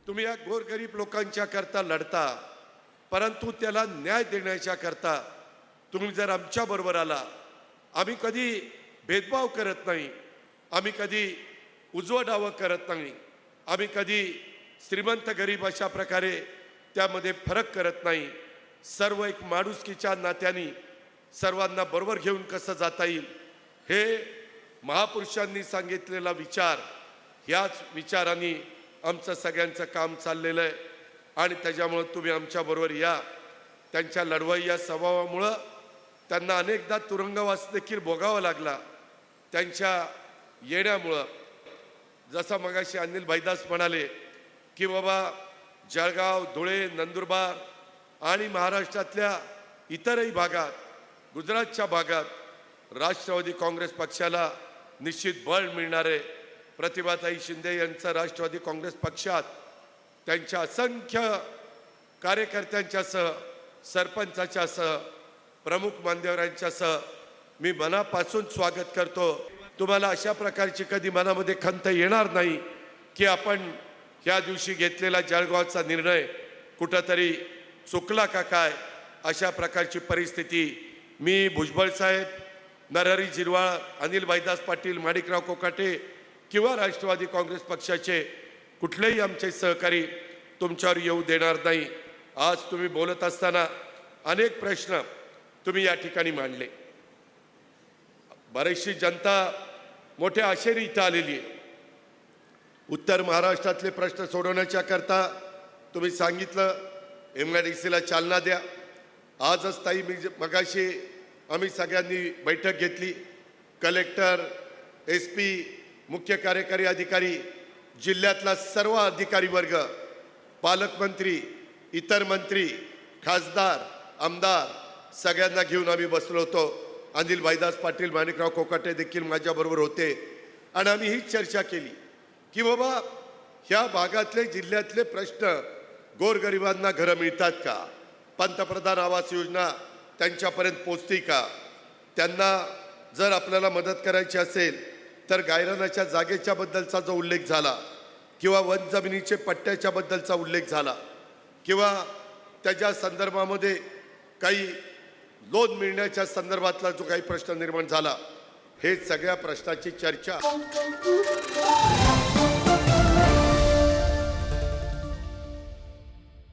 तुम्ही या गोरगरीब लोकांच्या करता लढता, परंतु त्याला न्याय देण्याच्या करता तुम्ही जर आमच्या बरोबर आला, आम्ही कधी भेदभाव करत नाही, आम्ही कधी उजवं डावं करत नाही, आम्ही कधी श्रीमंत गरीब अशा प्रकारे त्यामध्ये फरक करत नाही. सर्व एक माणुसकीच्या नात्याने सर्वांना बरोबर घेऊन कसं जाता येईल हे महापुरुषांनी सांगितलेला विचार, याच विचारांनी आमचं सगळ्यांचं काम चाललेलं आहे. आणि त्याच्यामुळं तुम्ही आमच्याबरोबर या. त्यांच्या लढवय्या स्वभावामुळं त्यांना अनेकदा तुरुंगवास देखील भोगावा लागला. त्यांच्या येण्यामुळं जसं मगाशी अनिल भाईदास म्हणाले की बाबा जळगाव, धुळे, नंदुरबार आणि महाराष्ट्रातल्या इतरही भागात, गुजरातच्या भागात राष्ट्रवादी काँग्रेस पक्षाला निश्चित बळ मिळणार आहे. प्रतिभाताई शिंदे यांचं राष्ट्रवादी काँग्रेस पक्षात त्यांच्या असंख्य कार्यकर्त्यांच्यासह, सरपंचाच्यासह, प्रमुख मान्यवरांच्यासह मी मनापासून स्वागत करतो. तुम्हाला अशा प्रकारची कधी मनामध्ये खंत येणार नाही की आपण या दिवशी घेतलेला जळगावचा निर्णय कुठंतरी चुकला का काय. अशा प्रकारची परिस्थिती मी भुजबळ साहेब, नरहरी झिरवाळ, अनिल भाईदास पाटील, माणिकराव कोकाटे किंवा राष्ट्रवादी काँग्रेस पक्षाचे कुठलेही आमचे सहकारी तुमच्यावर येऊ देणार नाही. आज तुम्ही बोलत असताना अनेक प्रश्न तुम्ही या ठिकाणी मांडले. बरीचशी जनता मोठ्या आशेने इथं आलेली आहे. उत्तर महाराष्ट्रातले प्रश्न सोडवण्याच्या करता तुम्ही सांगितलं MIDCला चालना द्या. आजच ताई मगाशी आम्ही सगळ्यांनी बैठक घेतली. कलेक्टर, SP, मुख्य कार्यकारी अधिकारी, जिल्ह्यातला सर्व अधिकारी वर्ग, पालकमंत्री, इतर मंत्री, खासदार, आमदार सगळ्यांना घेऊन आम्ही बसलो होतो. अनिल भाईदास पाटील, माणिकराव कोकाटे देखील माझ्याबरोबर होते. आणि आम्ही ही चर्चा केली की बाबा ह्या भागातले, जिल्ह्यातले प्रश्न, गोरगरिबांना घरं मिळतात का, पंतप्रधान आवास योजना त्यांच्यापर्यंत पोचती का, त्यांना जर आपल्याला मदत करायची असेल तर गायरानाच्या जागेच्या बद्दलचा जो उल्लेख झाला किंवा वन जमिनीचे पट्ट्याच्या बद्दलचा उल्लेख झाला किंवा त्याच्या संदर्भामध्ये काही लोन मिळण्याच्या संदर्भातला जो काही प्रश्न निर्माण झाला, हे सगळ्या प्रश्नाची चर्चा